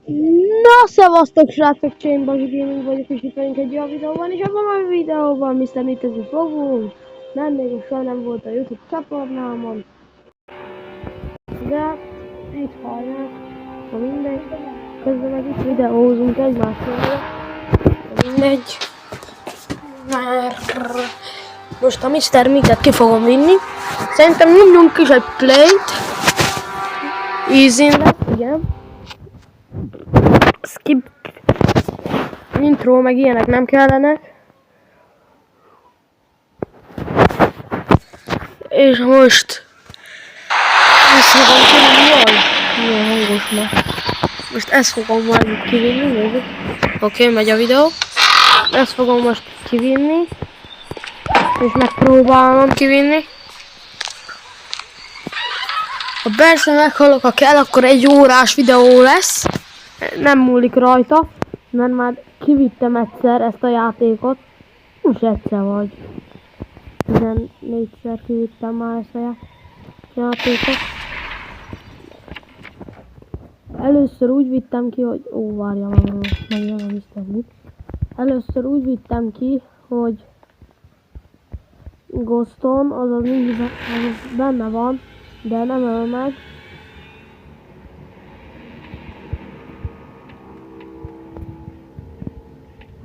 Na, szevasztok srácok, Chain Bazsi Gaming vagyok, és itt vagyunk egy olyan videóban, és abban a videóban Mr. Nitezni fogunk. Nem, még soha nem volt a YouTube csatornámon, de itt hallják, ha mindegy, közben meg itt videózunk egymással, de mindegy, mert most a Mr. Mitet ki fogom vinni. Szerintem nyomjunk is egy play-t, easy lesz, igen. Skip intro, meg ilyenek nem kellenek. És most ezt fogom kivinni, milyen hangos ma. Most ezt fogom majd kivinni, nézzük. Oké, megy a videó. Ezt fogom most kivinni. És megpróbálom kivinni. Ha persze meghalok, ha kell, akkor egy órás videó lesz. Nem múlik rajta, mert már kivittem egyszer ezt a játékot. Most egyszer vagy. 14-szer kivittem már ezt a játékot. Először úgy vittem ki, hogy... Ó, várjam, megjön a Mr. Mit. Először úgy vittem ki, hogy Ghoston, azaz nincs benne van, de nem öl meg.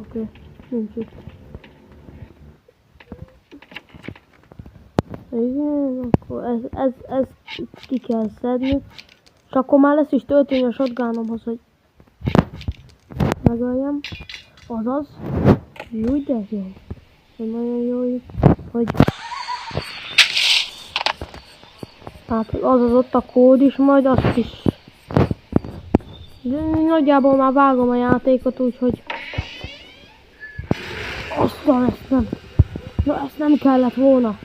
Oké, nincs itt. Igen, akkor ez ki kell szedni. És akkor már lesz is töltőny a shotgunomhoz, hogy megöljem. Azaz. Jó, de jó. Nagyon jó, hogy... Hát azaz ott a kód is, majd azt is. De nagyjából már vágom a játékot, úgyhogy... Aztán ezt nem... Na ezt nem kellett volna.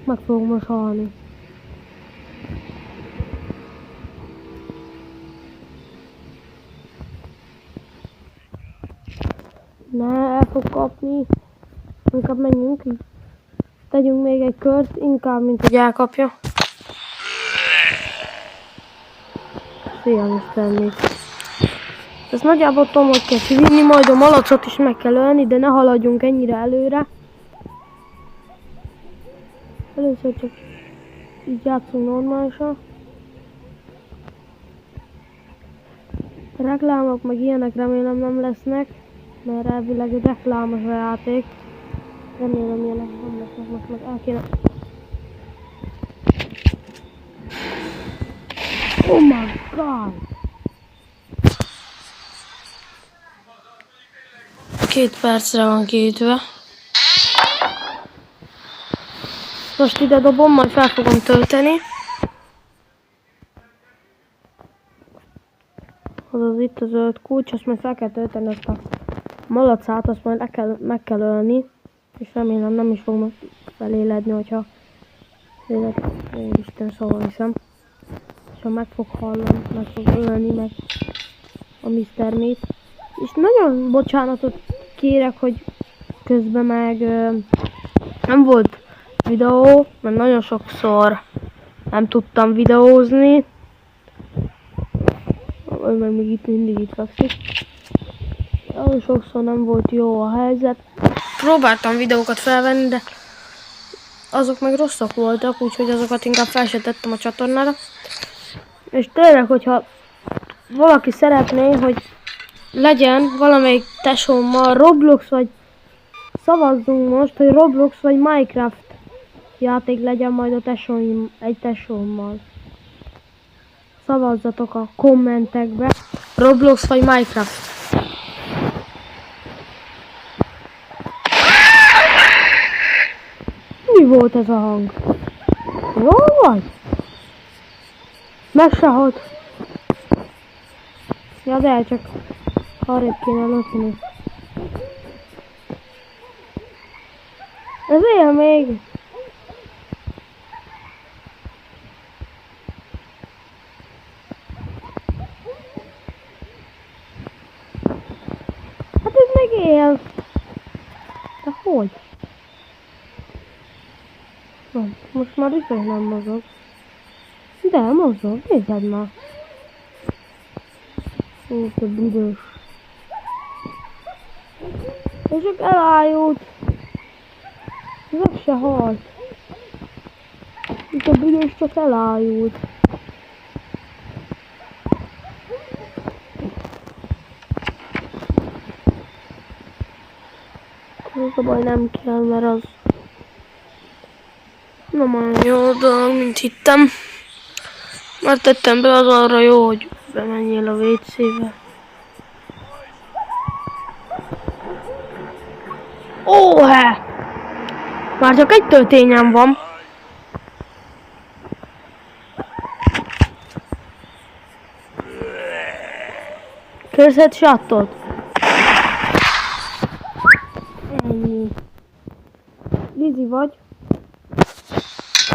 Meg fogom most halni. Ne, el fog kapni. Inkább menjünk. Tegyünk még egy kört, inkább, mint hogy elkapja. Szia, Mr. Nick. Ez nagyjából tudom, hogy kell kivinni, majd a malacot is meg kell ölni, de ne haladjunk ennyire előre. Először csak így játszunk normálisan. Reklámok meg ilyenek remélem nem lesznek, mert elvileg reklámos a játék. Remélem ilyenek nem lesznek, most meg el kéne... Oh my god! 2 percre van kiütve. Most ide dobom, majd fel fogom tölteni. Azaz itt a zöld kulcs, azt majd fel kell tölteni ezt a malacát, azt majd meg kell ölni. És remélem nem is fognak feléledni, hogyha Isten szóval hiszem. És ha meg fog hallani, meg fog ölni meg a Mr. Meat. És nagyon bocsánatot kérek, hogy közben meg nem volt videó, mert nagyon sokszor nem tudtam videózni. Meg még itt mindig itt fekszik. Nagyon sokszor nem volt jó a helyzet. Próbáltam videókat felvenni, de azok meg rosszak voltak, úgyhogy azokat inkább fel se tettem a csatornára. És tényleg, hogyha valaki szeretné, hogy legyen valamelyik tesómmal Roblox, vagy szavazzunk most, hogy Roblox vagy Minecraft játék legyen majd a egy tesómmal. Szavazzatok a kommentekbe, Roblox vagy Minecraft. Mi volt ez a hang? Jól vagy? Meg se halt. Ja, de csak arrébb kéne lökni. Ez él még. Hát ez meg él. De hogy? Most már biztos nem mozog. De mozog, nézed már. Ó, te büdös. És csak elájult. Meg se halt. Itt a büdös csak elájult. Az a baj, nem kell, mert az nem olyan jó dolog, mint hittem. Már tettem be az arra jó, hogy bemenjél a WC-be. Óhe! Már csak egy töltényem van. Körzhet sattot. Ennyi. Lizi vagy.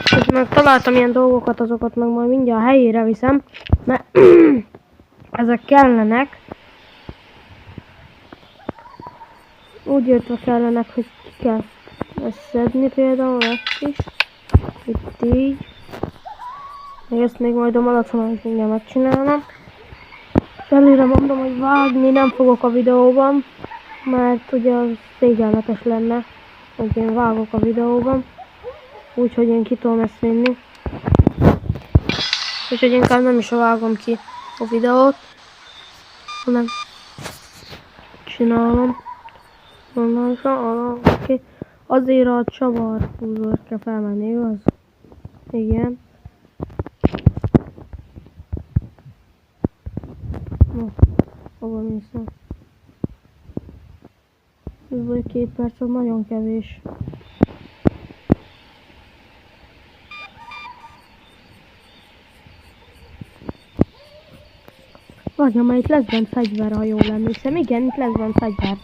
És meg találtam ilyen dolgokat, azokat meg majd mindjárt a helyére viszem. Mert ezek kellenek. Úgy értve kellenek, hogy ki kell ezt szedni például, ezt is. Itt így. Meg ezt még majd a malacon is mindjárt megcsinálom. És előre mondom, hogy vágni nem fogok a videóban, mert ugye az szégyenletes lenne, hogy én vágok a videóban. Úgyhogy én ki tudom ezt vinni. Úgyhogy inkább nem is vágom ki a videót, hanem csinálom. Okay. Azért a csavarhúzót kell felmenni, igaz? Igen. No, hova nézem? Ez vagy 2 perc, az nagyon kevés. Várja, mert itt lesz bent fegyver, ha jól emlékszem. Igen, itt lesz bent fegyver.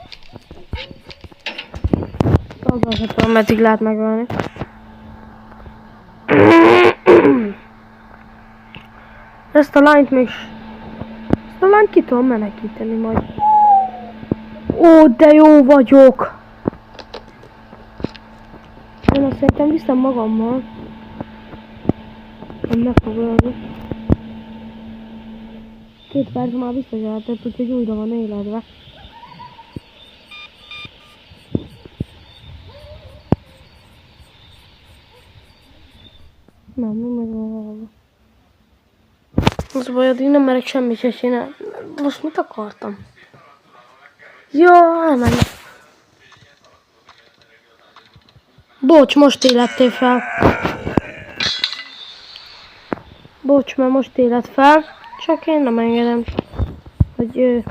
Azzal sem tudom, meddig lehet megölni. Ezt a lányt még... Ezt a lányt ki tudom menekíteni majd. Ó, de jó vagyok! Én azt szerintem viszem magammal. Én meg fog ölni. 2 perc már biztos eltett, úgyhogy újra van életve. Nem meg van valahol. Az baj, addig nem merek semmit se csinálni. Most mit akartam? Ja, elmenni. Bocs, most élettél fel. Bocs, mert most élet fel. Csak én nem engedem, hogy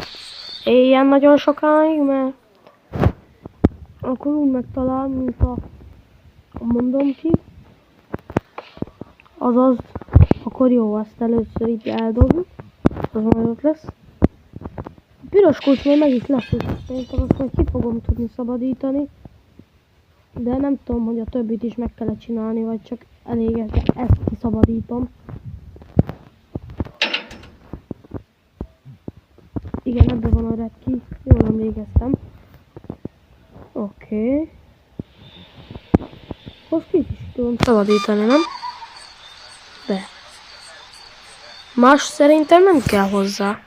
éljen nagyon sokáig, mert akkor úgy megtalál, mint a mondom ki. Azaz, akkor jó, azt először így eldobjuk. Az majd ott lesz. A piros kulcs még meg is lesz, és szerintem azt majd ki fogom tudni szabadítani. De nem tudom, hogy a többit is meg kellett csinálni, vagy csak elég ezt kiszabadítom. Igen, ebben van a redki. Jól emlékeztem. Oké. Most így is tudom szabadítani, nem? De. Más szerintem nem kell hozzá.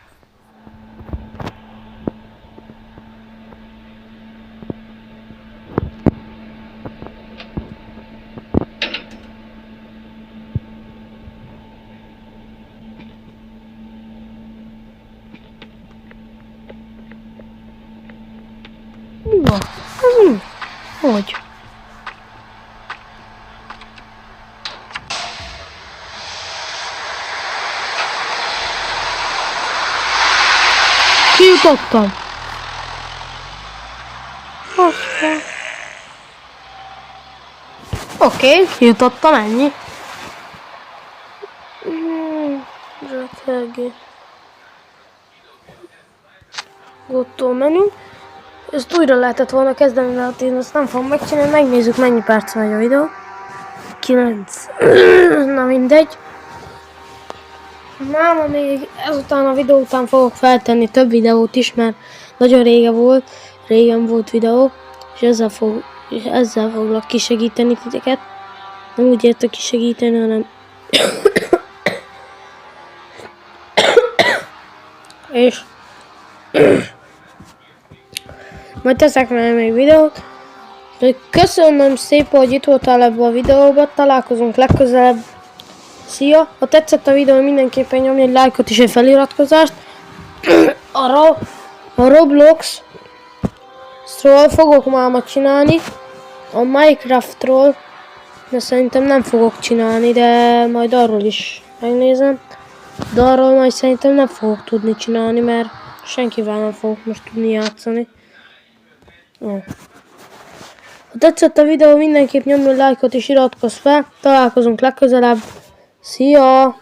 Mi van? Ez mi? Hogy? Kijutottam. Oké, kijutottam, ennyi. Gottó menü. Ezt újra lehetett volna kezdeni, de hát én azt nem fogom megcsinálni. Megnézzük, mennyi perc megy a videó. 9. Na mindegy. Máma még ezután a videó után fogok feltenni több videót is, mert nagyon régen volt videó, és ezzel foglak kisegíteni titeket. Nem úgy értek kisegíteni, hanem és Majd teszek már még videót. De köszönöm szépen, hogy itt voltál ebben a videóban. Találkozunk legközelebb. Szia! Ha tetszett a videó, mindenképpen nyomj egy lájkot és egy feliratkozást. A Roblox-ról fogok máma csinálni. A Minecraftról, de szerintem nem fogok csinálni, de majd arról is megnézem. De arról majd szerintem nem fogok tudni csinálni, mert senkivel nem fogok most tudni játszani. Ha tetszett a videó, mindenképp nyomj egy lájkot és iratkozz fel. Találkozunk legközelebb. Szia!